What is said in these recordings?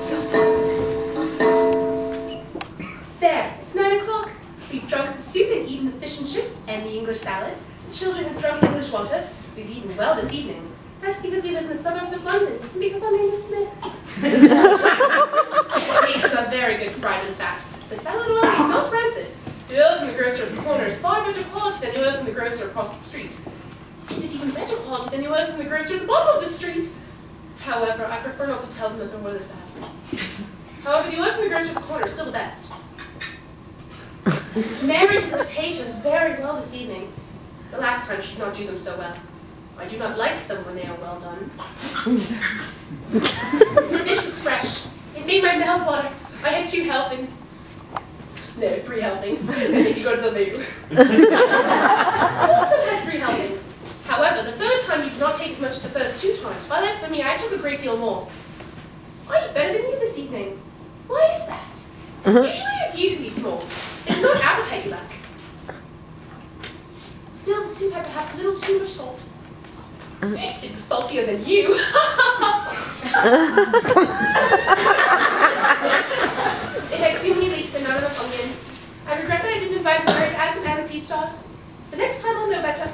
So fun. There, it's 9 o'clock. We've drunk the soup and eaten the fish and chips and the English salad. The children have drunk English water. We've eaten well this evening. That's because we live in the suburbs of London, and because our name is Smith. It is a very good fried, in fact. The salad oil is not rancid. The oil from the grocer at the corner is far better quality than the oil from the grocer across the street. It is even better quality than the oil from the grocer at the bottom of the street. However, I prefer not to tell them that their oil is bad. However, the oil from the grocer at the corner is still the best. Mary did the potatoes very well this evening. The last time she did not do them so well. I do not like them when they are well done. The fish was fresh. It made my mouth water. I had 2 helpings. No, 3 helpings. And if you go to the loo. I also had 3 helpings. However, the 3rd time you did not take as much as the first 2 times. While as for me, I took a great deal more. I eat better than you this evening. Why is that? Usually it is you who eats more. It's not appetite you lack. Still, the soup had perhaps a little too much salt. It was saltier than you. It had too many leeks and not enough onions. I regret that I didn't advise Mary to add some aniseed stars. The next time I'll know better.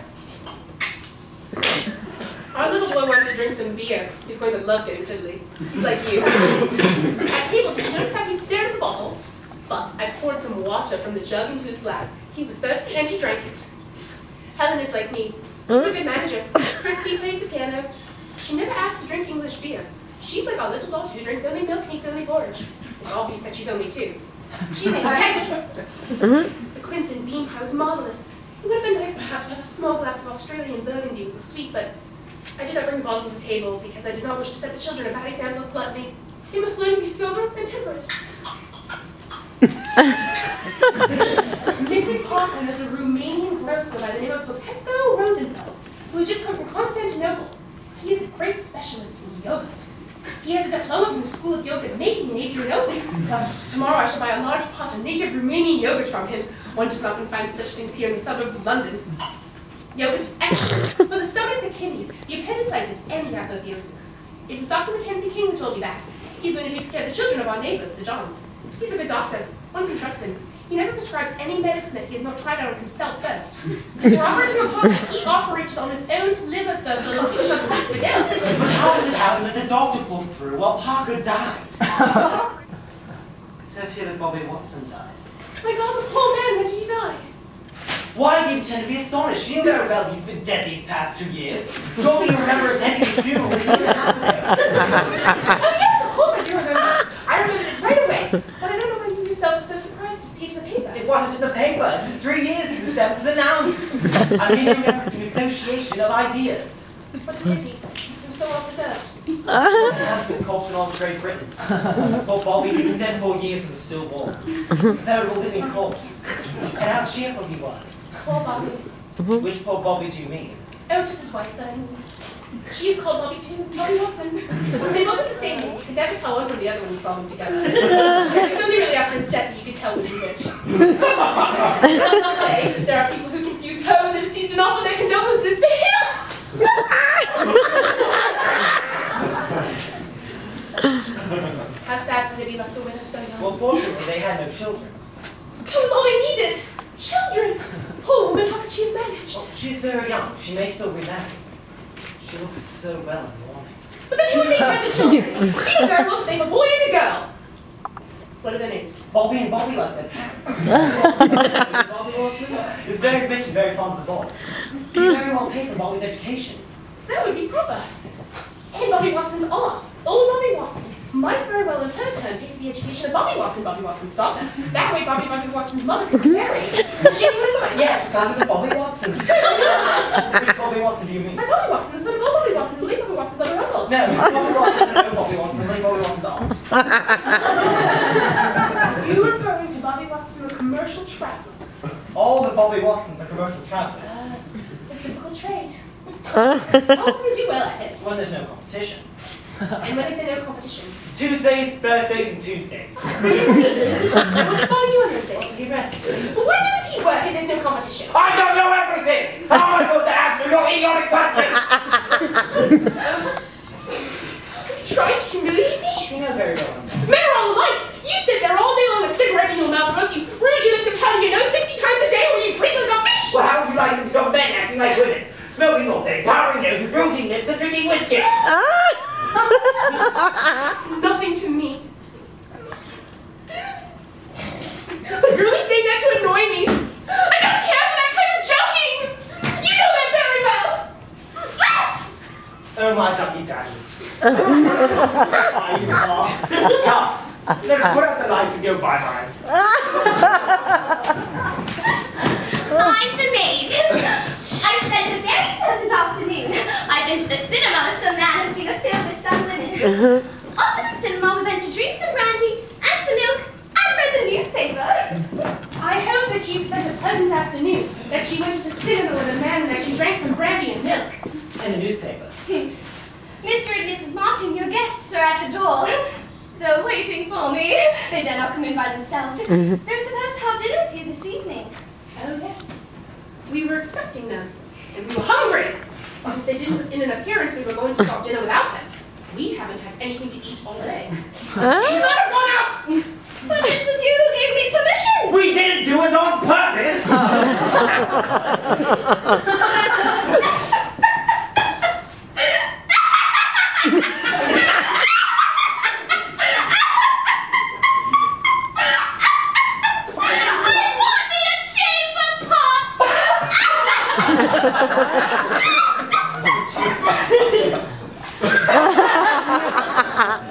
Our little boy wanted to drink some beer. He's going to love getting tiddly. He's like you. At table, did you notice how he stared at the bottle? But I poured some water from the jug into his glass. He was thirsty and he drank it. Helen is like me. She's a good manager. Thrifty, plays the piano. She never asks to drink English beer. She's like our little daughter who drinks only milk and eats only porridge. It's obvious that she's only 2. She's named Peggy. The quince and bean pie was marvelous. It would have been nice perhaps to have a small glass of Australian Burgundy with the sweet, but I did not bring the bottle to the table because I did not wish to set the children a bad example of gluttony. They must learn to be sober and temperate. Mrs. Parker knows a Romanian grocer by the name of Popescu Rosenfeld, who has just come from Constantinople. He is a great specialist in yogurt. He has a diploma from the School of Yogurt Making in Adrianople. Tomorrow I shall buy a large pot of native Romanian yogurt from him. One does not often find such things here in the suburbs of London. Yogurt is excellent for the stomach, the kidneys, the appendicitis, and the apotheosis. It was Dr. Mackenzie King who told me that. He's the one who takes care of the children of our neighbors, the Johns. He's a good doctor. One can trust him. He never prescribes any medicine that he has not tried out on himself first. Before operating upon him, he operated on his own liver first, although he shut the rest of down. But how does it happen that the doctor pulled through while Parker died? It says here that Bobby Watson died. My God, the poor man, when did he die? Why do you pretend to be astonished? You know very well he's been dead these past 2 years. Surely you remember attending his funeral a year and a half ago. Oh yes, of course I do remember. I remembered it right away. But I don't know why you yourself were so surprised to see it in the paper. It wasn't in the paper. It's been 3 years since his death was announced. I merely remember through association of ideas. What a pity. It was so well preserved. That's his corpse in all of Great Britain. Poor Bobby, he'd been dead 4 years and was still warm. Veritable living corpse. And how cheerful he was. Poor Bobby. Which poor Bobby do you mean? Oh, just his wife, then. She's called Bobby too, Bobby Watson. Since they both have the same name, you could never tell one from the other when you saw them together. It was only really after his death that you could tell which was which. I'll say, there are people who confuse her with the deceased and offer their condolences to him. How sad would it be left the widow so young? Well, fortunately, they had no children. That was all they needed. Children. Poor woman, how could she have managed? Well, she's very young. She may still be married. She looks so well in mourning. But then who would take care of the children? We know very well that they have a boy and a girl. What are their names? Bobby and Bobby like their parents. Bobby Watson is very rich and very fond of the boy. He very well paid for Bobby's education. That would be proper. And Bobby Watson's aunt, old Bobby Watson, might very well in her turn pay for the education of Bobby Watson, Bobby Watson's daughter. That way Bobby Watson's mother could be married. She would Yes, cousin of Bobby Watson. Which Bobby Watson do you mean? My Bobby Watson, the son of old Bobby Watson, the late Bobby Watson's other uncle. No, it's Bobby Watson and no Bobby Watson, late Bobby Watson's aunt. You're referring to Bobby Watson, the commercial traveler. All the Bobby Watsons are commercial travelers. A typical trade. How can they do well at it? When there's no competition. And when is there no competition? Tuesdays, Thursdays, and Tuesdays. What is it? What is following you on those days? He rests. But why doesn't he work if there's no competition? I don't know everything! How am I supposed to answer your idiotic questions? Are you trying to humiliate me? You know very well I'm not. your mouth, or else you rouge your lips and powder your nose 50 times a day when you drink like a fish! Well, how would you like them some men acting like women? Smoking all day, powdering noses, rouging lips, and drinking whiskey! It's nothing to me. But you're only saying that to annoy me. I don't care for that kind of joking! You know that very well! Oh, my ducky daddles. Come, let's put out the lights and go bye-byes. I'm the maid. I spent a very pleasant afternoon. I've been to the cinema with some man and seen a film with some women. After the cinema, we went to drink some brandy and some milk and read the newspaper. I hope that you spent a pleasant afternoon, that you went to the cinema with a man and that you drank some brandy and milk. And the newspaper. Mr. and Mrs. Martin, your guests are at the door. They're waiting for me. They dare not come in by themselves. They're supposed to have dinner with you this evening. Oh, yes. We were expecting them, and we were hungry. Since they didn't put in an appearance, we were going to start dinner without them. We haven't had anything to eat all day. You should not have gone out! But it was you who gave me permission. We didn't do it on purpose!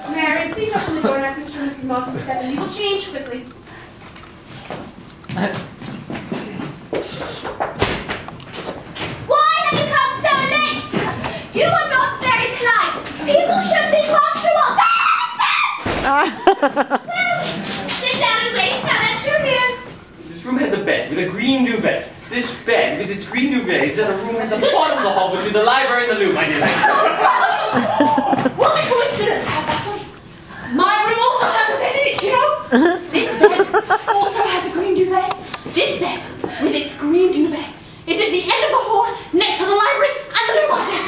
Mary, please open the door and ask Mr. and Mrs. Martin to step in. We will change quickly. Why have you come so late? You are not very polite. People should be punctual. Sit down and wait now that you're here. This room has a bed with a green duvet. This bed with its green duvet is in a room at the bottom of the hall between the library and the loo, my dear. What a coincidence! My room also has a bed in it, you know? This bed also has a green duvet. This bed, with its green duvet, is at the end of the hall, next to the library and the loo, my dear.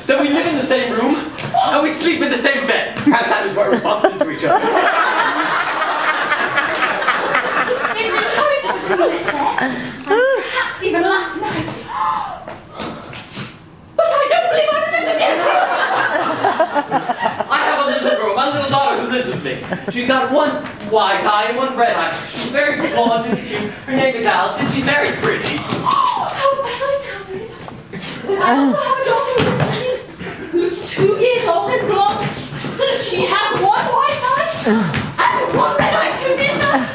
Then we live in the same room, and we sleep in the same bed. Perhaps that is where we bumped into each other. It's entirely possible it's there, and perhaps even last night. But I don't believe I remember this. I have a little girl, my little daughter, who lives with me. She's got one white eye and one red eye. She's very blonde and cute. Her name is Alice, and she's very pretty. How very convenient. I also have a daughter who lives with me, who's 2 years old and blonde. She has one white eye and one red eye, too, dear sir.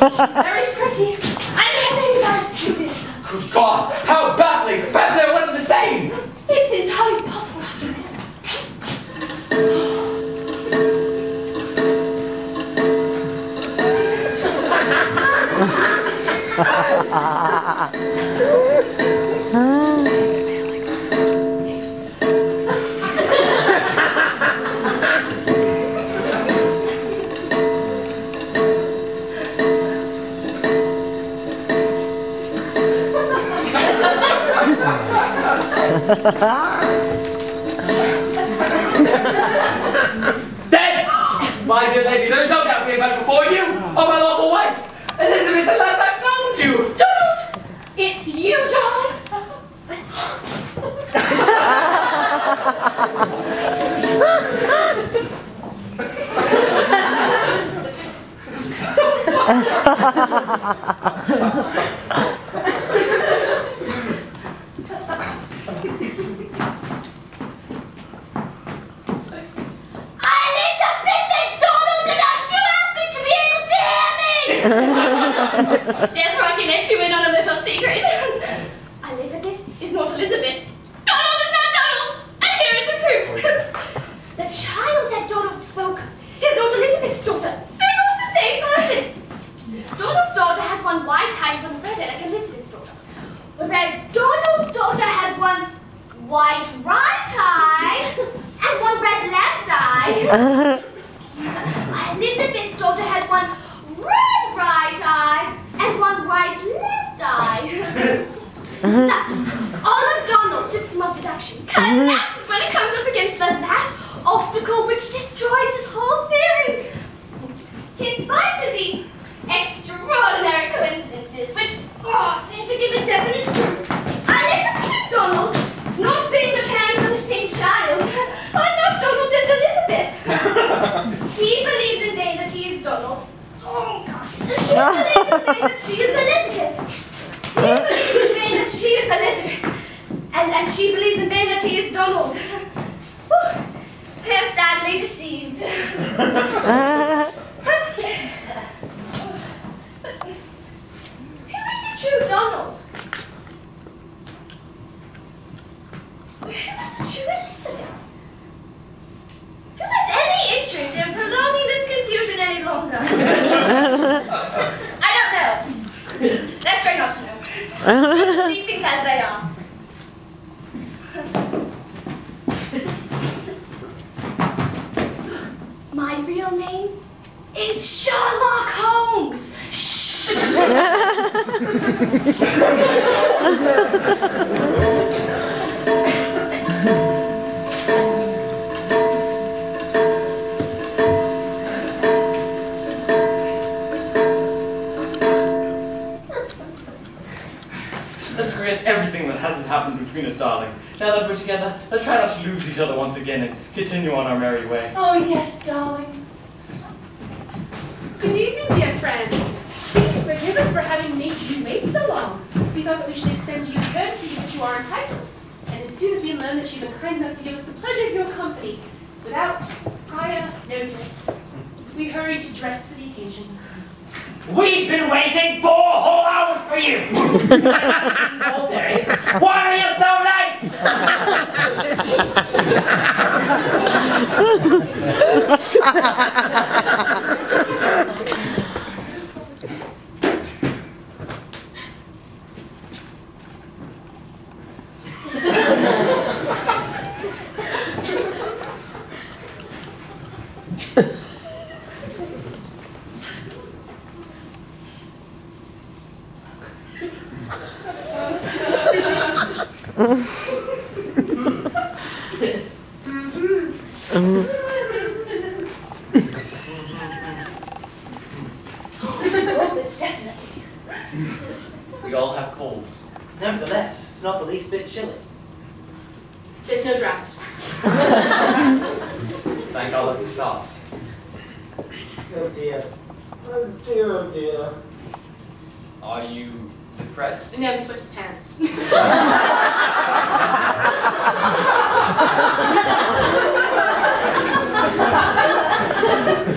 She's very pretty, and her name is Alice, too, dear sir. Good God, how baffling! Perhaps they're one and the same! It's entirely possible after that. Then, my dear lady, there's no doubt we met before you are my lawful wife. Elizabeth, the last I found you. Donald! It's you, darling! Therefore, I can let you in on a little secret. Elizabeth is not Elizabeth. Donald is not Donald. And here is the proof. The child that Donald spoke is not Elizabeth's daughter. They're not the same person. Donald's daughter has one white eye and one red eye like Elizabeth's daughter. Whereas Donald's daughter has one white right eye and one red left eye. Elizabeth's daughter has one red right eye and one right left eye. Thus, all of Donald's system of deduction collapses when it comes up against the last obstacle which destroys his whole theory. In spite that she is Elizabeth. He believes in vain that she is Elizabeth. And she believes in vain that he is Donald. They are sadly deceived. But who is the true Donald? Who is the true Elizabeth? Who has any interest in prolonging this confusion any longer? I don't know. Let's try not to know. Let's just leave things as they are. My real name is Sherlock Holmes. Shh. Let's forget everything that hasn't happened between us, darling. Now that we're together, let's try not to lose each other once again and continue on our merry way. Oh, yes, darling. Good evening, dear friends. Please forgive us for having made you wait so long. We thought that we should extend to you the courtesy that you are entitled. And as soon as we learned that you've been kind enough to give us the pleasure of your company, without prior notice, we hurried to dress for the occasion. We've been waiting 4 whole hours for you! All day. Why are you so late? We all have colds. Nevertheless, it's not the least bit chilly. There's no draft. Thank our lucky stars. Oh dear. Oh dear, oh dear. Are you depressed? No, he switched his pants.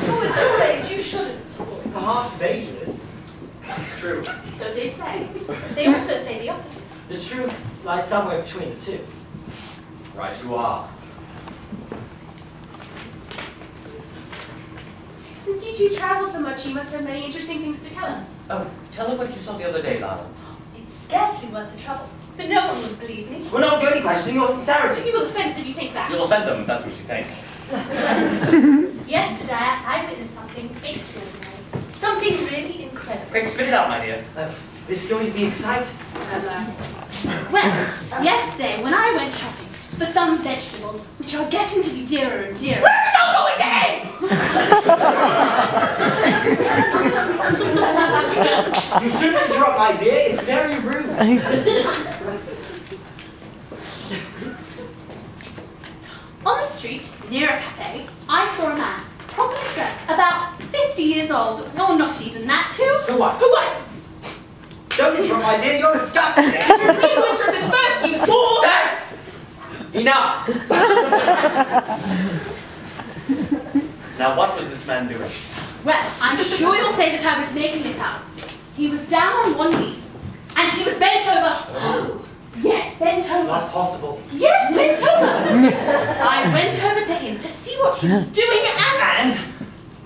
Oh, at your age, you shouldn't. The heart is ageless. It's true. So they say. They also say the opposite. The truth lies somewhere between the two. Right you are. Since you two travel so much, you must have many interesting things to tell us. Oh, tell her what you saw the other day, Lionel. It's scarcely worth the trouble, for no one would believe me. We're not going to question your sincerity. You will offend if you think that. You'll offend them if that's what you think. Yesterday, I witnessed something extraordinary. Something really incredible. Quick, spit it out, my dear. This is going to be exciting. At last. Well, yesterday, when I went shopping for some vegetables, which are getting to be dearer and dearer. Where's this all going to end? You shouldn't interrupt, my dear. It's very rude. On the street, near a cafe, I saw a man, properly dressed, about 50 years old, or not even that, too. For what? For what? Don't interrupt, my dear. You're disgusting. You interrupted first, you fool! Thanks! Enough! Now, what was this man doing? Well, I'm sure you'll say that I was making it up. He was down on one knee, and he was bent over. Yes, bent over. Not possible. Yes, bent over. I went over to him to see what he was doing,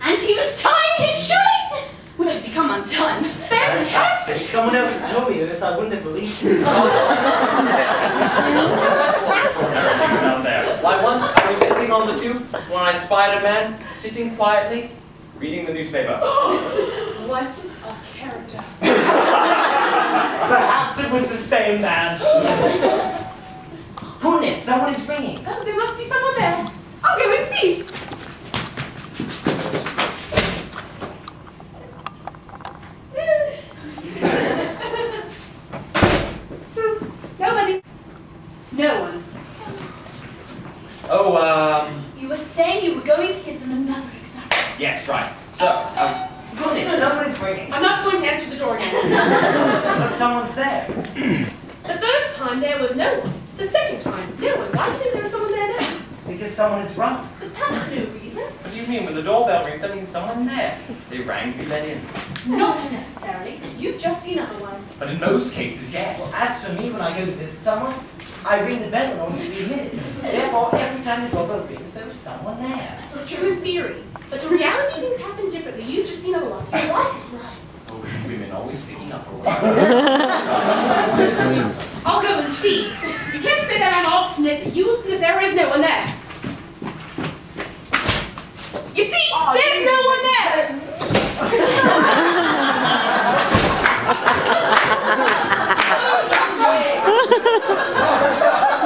and he was tying his shoelace, which had become undone. Fantastic. Someone else had told me this. I wouldn't have believed it. Everything's out there. Why, once I was sitting on the tube when I spied a man sitting quietly, reading the newspaper. What a character. Perhaps it was the same man. Goodness, someone is ringing. Oh, there must be someone there. I'll go and see. Nobody. No one. Oh, You were saying you were going to give them another example. yes, right. So, Goodness, someone is ringing. I'm not going to answer the door again. But someone's there. The first time there was no one. The second time, no one. Why do you think there was someone there now? Because someone is wrong. But that's no reason. What do you mean? When the doorbell rings, that means someone there. They rang to be let in. Not necessarily. You've just seen otherwise. But in most cases, yes. Well, as for me, when I go to visit someone, I ring the bell in order to be admitted. Therefore, every time the doorbell rings, there is someone there. It's true in theory. But in reality, things happen differently. You've just seen otherwise. What? Oh, women always sticking up for one. I'll go and see. You can't say that I'm obstinate, but you will see that there is no one there. You see? There's no one there!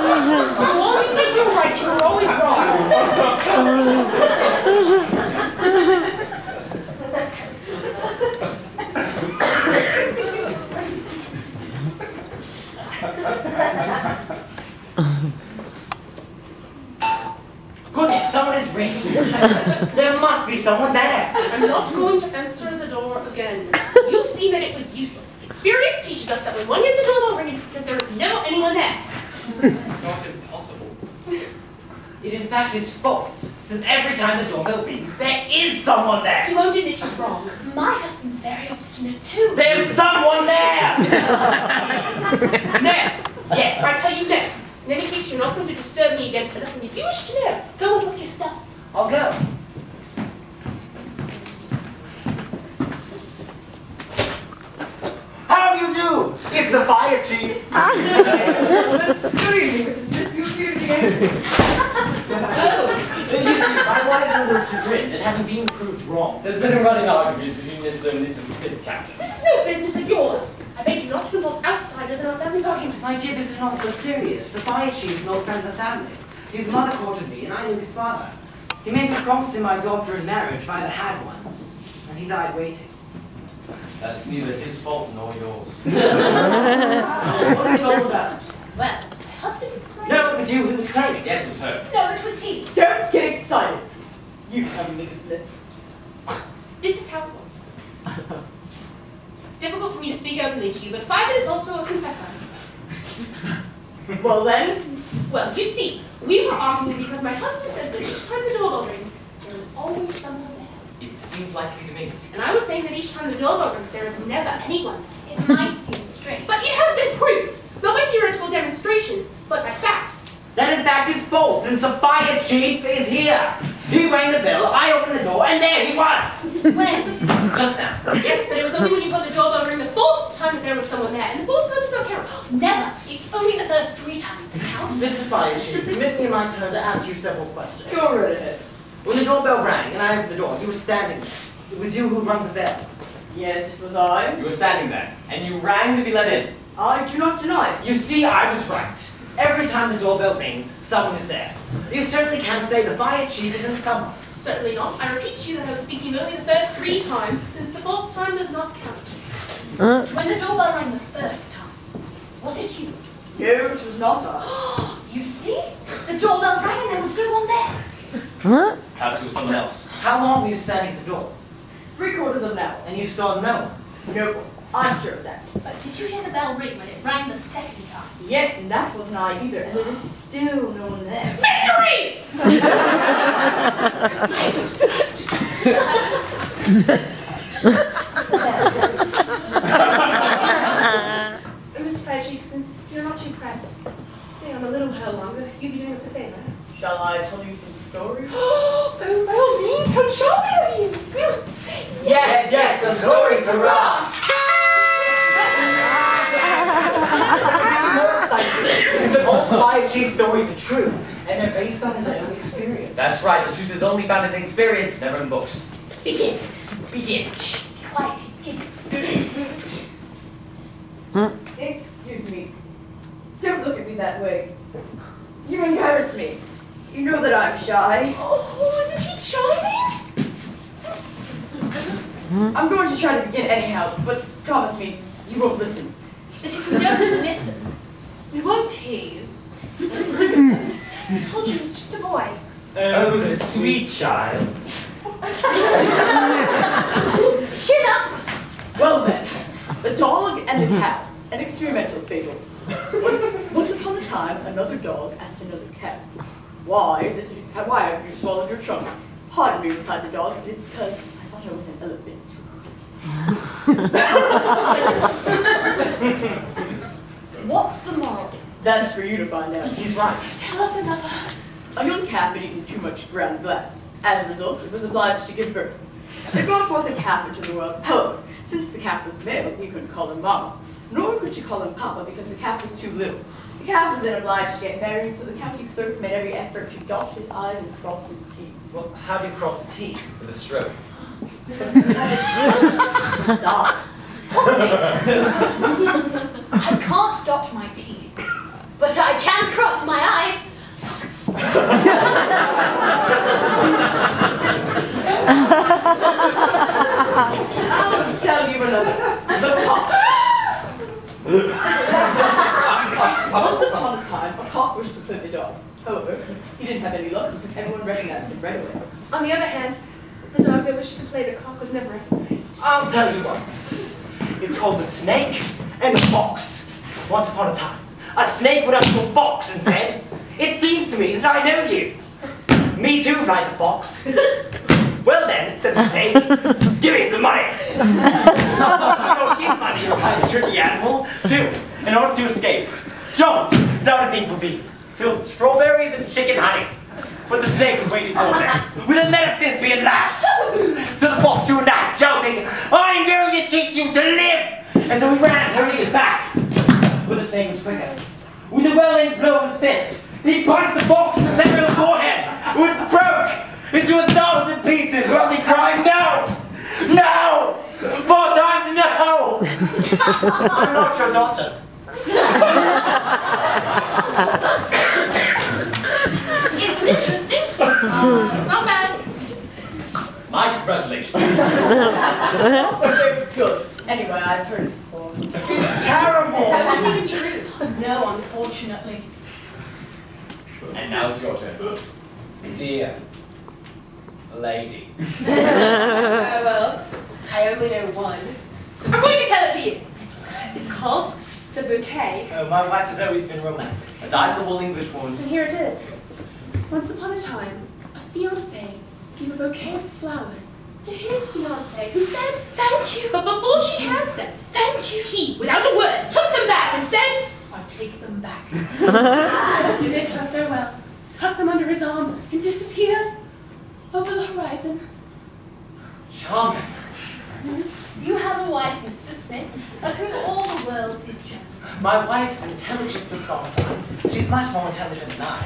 You always think you're right, and you're always wrong. Goodness, someone is ringing. There must be someone there. I'm not going to answer the door again. You've seen that it was useless. Experience teaches us that when one hears the doorbell ring, it's because there is never anyone there. It's not impossible. It in fact is false, since every time the doorbell rings, there is someone there. He won't admit she's wrong. My husband's very obstinate too. There's someone there! No. Yes. I tell you no. In any case, you're not going to disturb me again for nothing. If you wish to know, go and look yourself. I'll go. How do you do? It's the fire chief. Good evening, Mrs. Smith. You appeared again. You see, my wife's a little chagrined at having been proved wrong. There's been a running argument between Mr. and Mrs. Smith, Captain. This is no business of yours. I beg you not to involve outsiders in our family's arguments. My dear, this is not so serious. The fire chief's an old friend of the family. His mother courted me, and I knew his father. He made me promise him my daughter in marriage if I ever had one. And he died waiting. That's neither his fault nor yours. What's it all about? Well, my husband is claiming. No, it was you who was claiming. Yes, it was her. No, it was he. Don't get excited. You tell me, Mrs. Smith. This is how it was. It's difficult for me to speak openly to you, but 5 minutes also a confessor. Well then, Well, you see, we were arguing because my husband says that each time the doorbell rings, there is always someone there. It seems likely to me. And I was saying that each time the doorbell rings, there is never anyone. It might seem strange. But it has been proved, not by theoretical demonstrations, but by facts. That in fact is false, since the fire chief is here. He rang the bell, I opened the door, and there he was. When? Just now. Yes, but it was only when you heard the doorbell ring the 4th time that there was someone there, and the 4th time does not count. Never. It's only the first 3 times that count. Mr. Fire Chief, permit me in my turn to ask you several questions. go right ahead. When the doorbell rang and I opened the door, you were standing there. It was you who rung the bell. Yes, it was I. You were standing there, and you rang to be let in. I do not deny it. You see, I was right. Every time the doorbell rings, someone is there. You certainly can't say the fire chief isn't someone. Certainly not. I repeat to you that I was speaking only the first 3 times, since the 4th time does not count. When the doorbell rang the first time, was it you? No, it was not I. You see? The doorbell rang and there was no one there. Perhaps it was someone else. How long were you standing at the door? 3/4 of an hour. And you saw no one? No, I'm sure of that. Did you hear the bell ring when it rang the second time? Yes, and that wasn't I either, and there is still no one there. Victory! Mr. Fire Chief, since you're not too pressed, stay on a little while longer. You'd be doing us a favor. Shall I tell you some stories? Oh, by all means, how charming of you! Yes, some stories, hurrah! More exciting is that all fire chief stories are true, and they're based on his own experience. That's right. The truth is only found in experience, never in books. Begin. Begin. Shh, be quiet, he's beginning. Excuse me. Don't look at me that way. You embarrass me. You know that I'm shy. Oh, isn't he charming? I'm going to try to begin anyhow, but promise me you won't listen. But if you don't listen, we won't hear you. I told you he was just a boy. Oh, the sweet child. Chin up! Well then, the dog and the cow, an experimental fable. Once upon a time, another dog asked another cow, why have you swallowed your trunk? Pardon me, replied the dog, it is because I thought I was an elephant. What's the moral? That's for you to find out. He's right. Tell us another. A young calf had eaten too much ground glass. As a result, it was obliged to give birth. They brought forth a calf into the world. However, since the calf was male, you couldn't call him Mama, nor could you call him Papa because the calf was too little. The calf was then obliged to get married, so the county clerk made every effort to dot his I's and cross his T's. Well, how do you cross a T? With a stroke. Dog. I can't dot my T's, but I can cross my I's. I'll tell you another. The cock. Once upon a time, a cock wished to play the dog. However, he didn't have any luck because everyone recognized him right away. On the other hand, the dog that wished to play the cock was never recognized. I'll tell you what. It's called the snake and the fox. Once upon a time, a snake went up to a fox and said, "It seems to me that I know you." "Me too," replied the fox. "Well then," said the snake, "give me some money." "I don't give money," replied the tricky animal. "Do, in order to escape. Don't, without a thing for thee, filled with strawberries and chicken honey." But the snake was waiting for them, with a metaphysical laugh. So the fox drew a knife, shouting, "I'm going to teach you to live!" And so he ran, turning his back. But the snake was quicker. With a well-aimed blow of his fist, he punched the fox in the center of the forehead, which broke into 1,000 pieces, roughly crying, "No! No! 4 times no!" I'm not your daughter. It was interesting. It's not bad. My congratulations. So good. Anyway, I've heard it before. It's terrible! That wasn't even true. No, unfortunately. And now it's your turn. Dear lady. Well, I only know one. I'm going to tell it to you. It's called The Bouquet. Oh, my wife has always been romantic. A admirable Englishwoman. And here it is. Once upon a time, a fiancé gave a bouquet of flowers to his fiancée, who said, "Thank you." But before she had said, "Thank you," he, without a word, took them back and said, "I take them back." He bid her farewell, tucked them under his arm, and disappeared over the horizon. Charming. You have a wife, Mr. Smith, of whom all the world is jealous. My wife's intelligence personified. She's much more intelligent than I.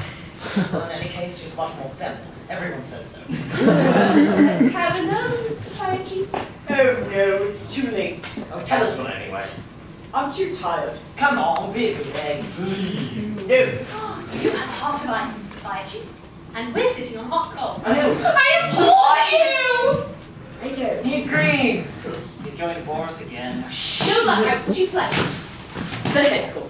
Well, in any case, she's much more feminine. Everyone says so. Let's have another, Mr. Piety. Oh no, it's too late. Oh, tell us one anyway. I'm too tired. Come on, be a good egg. No. You have a heart of ice, Mr. Piety, and we're sitting on hot coal. Oh, I implore you! Righto. he agrees. He's going to bore us again. No luck, I was too pleasant. The head cook.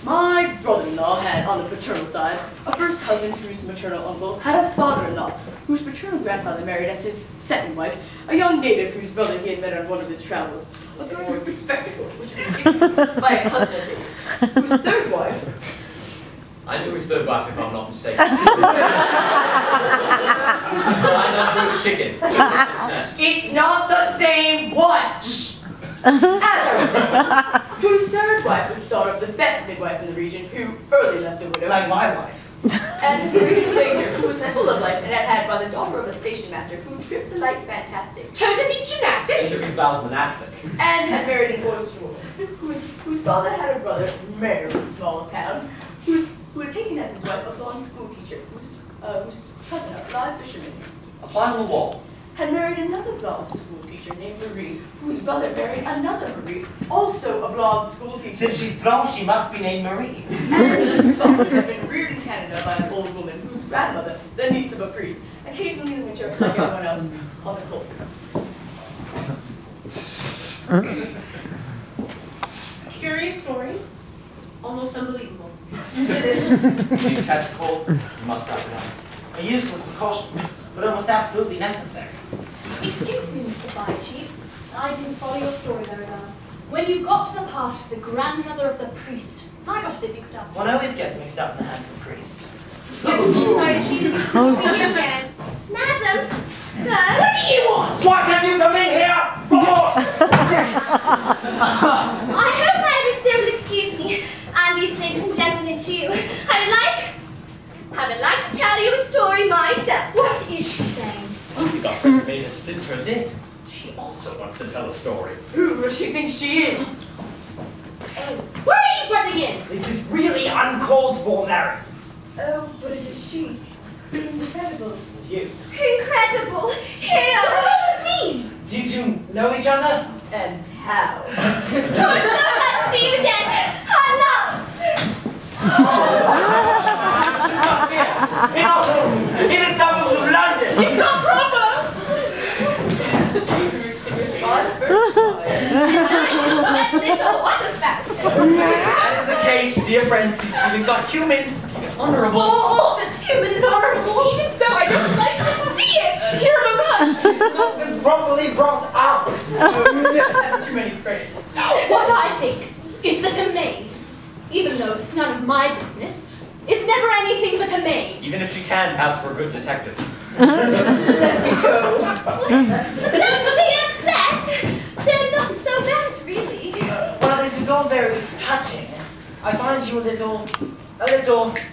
My brother-in-law had, on the paternal side, a first cousin whose maternal uncle had a father-in-law whose paternal grandfather married as his second wife a young native whose brother he had met on one of his travels, a girl with spectacles, which was given by a cousin of his, whose third wife. I knew his third wife, if I'm not mistaken. I know who's chicken. Chicken's nest. It's not the same one! Shh! As I was saying, whose third wife was the daughter of the best midwife in the region, who early left a widow. Like my wife. And Brady Glazer, who was full of life and had by the daughter of a station master who tripped the light fantastic. Toe defeats gymnastics. He took his vows monastic. And had married an oyster woman, whose father had a brother, mayor of a small town, who had taken as his wife a blonde school teacher, whose cousin, a fly fisherman, A fly on the wall. had married another blonde school teacher named Marie, whose brother married another Marie, also a blonde school teacher. Since she's blonde, she must be named Marie. And his father had been reared in Canada by an old woman whose grandmother, the niece of a priest, occasionally in the winter, like everyone else, caught a cold. Curious story. Almost unbelievable. If you catch a cold, you must wrap it up. A useless precaution, but almost absolutely necessary. Excuse me, Mr. Fire Chief. I didn't follow your story very well. When you got to the part of the grandmother of the priest, I got a bit mixed up. One always gets mixed up in the hands of the priest. Madam, sir. What do you want? What have you come in here for? I hope my visitor will excuse me, and these ladies and gentlemen too. I would like to tell you a story myself. What is she saying? I think our friend's maid has been turned in. She also wants to tell a story. Who does she think she is? Where are you butting in? This is really uncalled for, Mary. Oh, but it is she. Incredible. And you. Incredible. Here. What does all this mean? Do you two know each other? And how? Oh, I'm so glad to see you again. At last. In the suburbs of London. It's not proper! That little understand. That is the case, dear friends. These feelings are human, honorable. Oh, that's human is honorable. Even so, I don't like to see it here among us. She's not been properly brought up. You just have too many friends. What I think is that a maid, even though it's none of my business, is never anything but a maid. Even if she can pass for a good detective. Don't be upset. They're not so bad, really. Well, this is all very touching. I find you a little,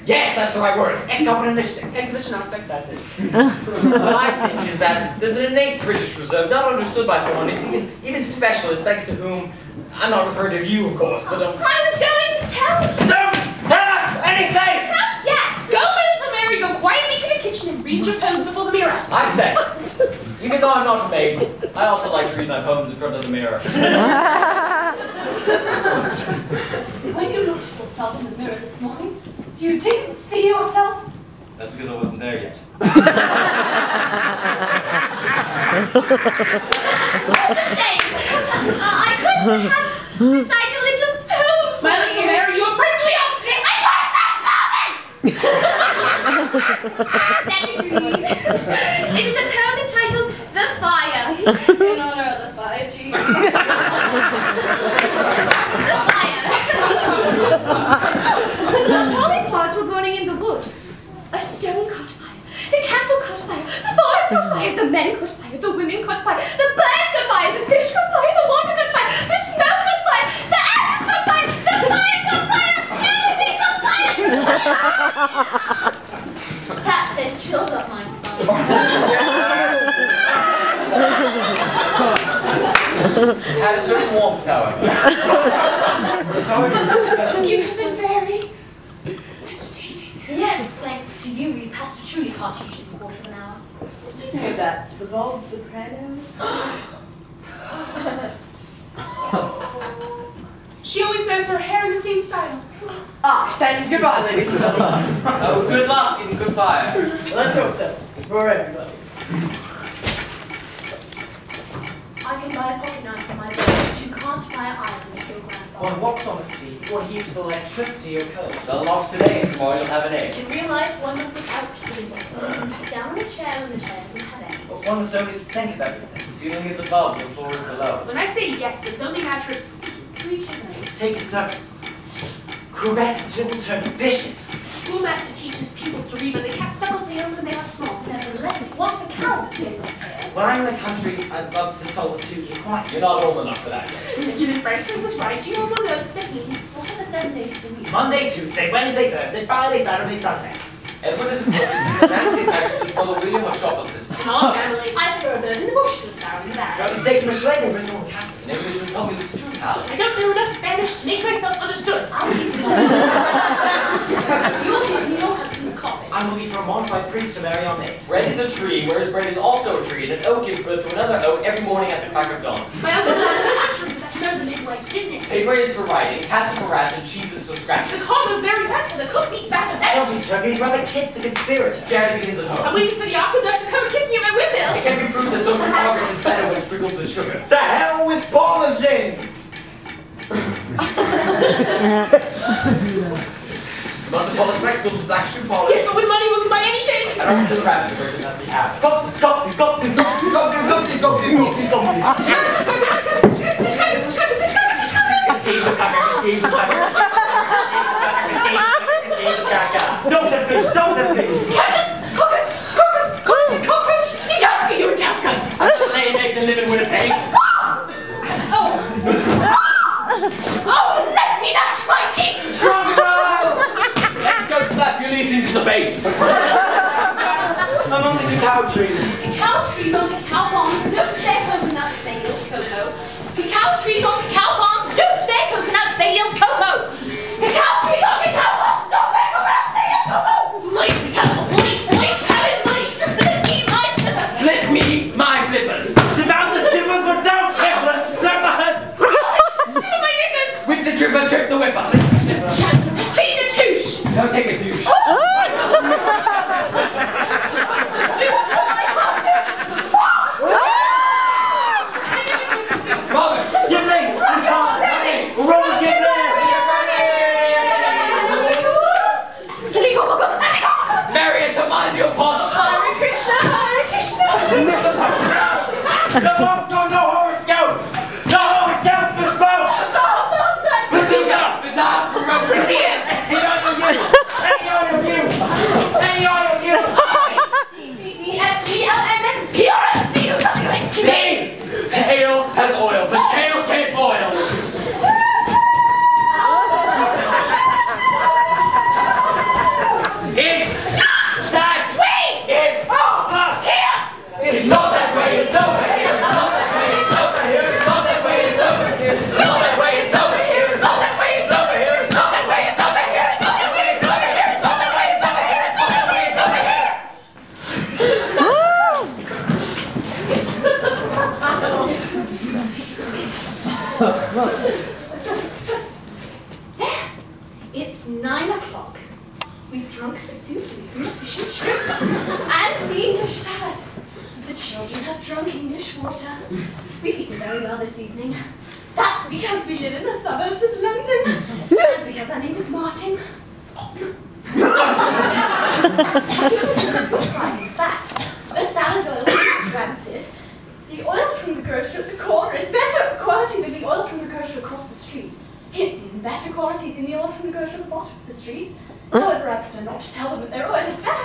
Yes, that's the right word. exhibitionistic. Exhibitionistic. That's it. What I think is that there's an innate British reserve, not understood by foreigners, even specialists, thanks to whom, I'm not referring to you, of course, but I was going to tell you. Don't tell us anything! Yes. Go, my little Mary, go quietly to the kitchen and read your poems before the mirror. I say, even though I'm not a maid, I also like to read my poems in front of the mirror. When you looked at yourself in the mirror this morning, you didn't see yourself. That's because I wasn't there yet. All the same, I could perhaps recite a little poem. My little Mary, you are perfectly obstinate. I can't stop moving! That agreed. It is a poem entitled The Fire, in honor of the fire chief. The fire. The polypods were burning in the wood. A stone caught fire. The castle caught fire. The bars caught fire. The men caught fire. The women caught fire. The birds caught fire. The fish caught fire. The water caught fire. The smoke caught fire. The ashes caught fire. The fire caught fire. Everything caught fire. That sent chills up my spine. It had a certain warmth, however. You have been very entertaining. Yes, thanks to you, we passed a truly Cartesian quarter of an hour. Speaking of that, the Bald Soprano. She always knows her hair in the same style. Ah, then goodbye, ladies and gentlemen. Oh, good luck and good fire. Let's hope so, for everybody. I can buy a pocket knife for my boy, but you can't buy an island for your grandfather. On what honesty, or heat of electricity or coal? So locks today and tomorrow you'll have an egg. In real life, one must look out for the window. One can sit down on a chair and the chair doesn't have any. But one must always think of everything. The ceiling is above, the floor is below. When I say yes, it's only natural speaking. Take it so caress it will turn vicious. Schoolmaster teaches pupils to read, but the cat suckles the young when they are small. Nevertheless, it was the cow that gave us tails. When I'm in the country, I love the solitude and quiet. You're not old enough for that yet. Benjamin Franklin was right. You know notes that mean. What are the 7 days of the week? Monday, Tuesday, Wednesday, Thursday, Friday, Saturday, Sunday. Edward is a Nancy Tyson, brother William of shop assistant. In all family. I throw a bird in the bush to a sparrow in the I barrel. was taking a slave in Bristol Castle. In Englishwoman told me the stew I house. don't know enough Spanish to make myself understood. I'll give you You'll give me your husband's coffee. I will be from one by priest to marry on maid. Bread is a tree, whereas bread is also a tree, and an oak gives birth to another oak every morning at the crack of dawn. My uncle learned the country, but that's none of the midwife's business. Paper is for writing, cats are for rats, and cheese is for scratching. The call goes very fast, but the cook beats back to back. Don't be turkeys, rather kiss the conspirator. Charity begins at I'm home. waiting for the aqueduct to come and kiss me at my It windmill. can be proved that social progress is better when sprinkled with sugar. To hell with polishing! You must have polish spectacles with black shoe polish. Yes, but with money one can buy anything. I don't think the rabbit is the virgin must be happy. Stop this! trees. Among the cacao trees. Cacao trees on cacao farms don't bear coconuts, they yield cocoa. Cacao trees on cacao farms don't bear coconuts, they yield cocoa. Cacao trees on cacao farms don't bear coconuts, they yield cocoa. Slip me my flippers. About the slippers, but don't tip the slippers. My knickers! With the tripper, trip the whipper. See the douche! Don't take a douche. Robert, Get me! It's hard! Robert, get me! marry it to mind your pause. Hare Krishna, Hare Krishna. The monk on the horoscope! The horoscope is both! Bazooka! Bizarre, Any eye on you! Any eye on you! C-D-F-G-L-M-N-P-R-S-D-U-W-H-D. ale has oil, but kale can't boil. It's that way. It's here. It's not that way. It's over here. It's not that way. It's over here. It's not that way. It's over here. It's not that way. It's over here. It's not that way. It's over here. It's not that way. It's over here. It's not that way. It's over here. It's not that way. It's over here. It's not that way. It's over here. It's 9 o'clock. We've drunk the soup, we've eaten the fish and shrimp, and the English salad. The children have drunk English water. We've eaten very well this evening. That's because we live in the suburbs of London, and because our name is Martin. Good Friday fat. The salad oil is rancid. The oil from the grocer at the corner is better quality than the oil from the grocer across the street. It's in better quality than the oil from the grocer at the bottom of the street. However, I prefer not to tell them that their oil is bad.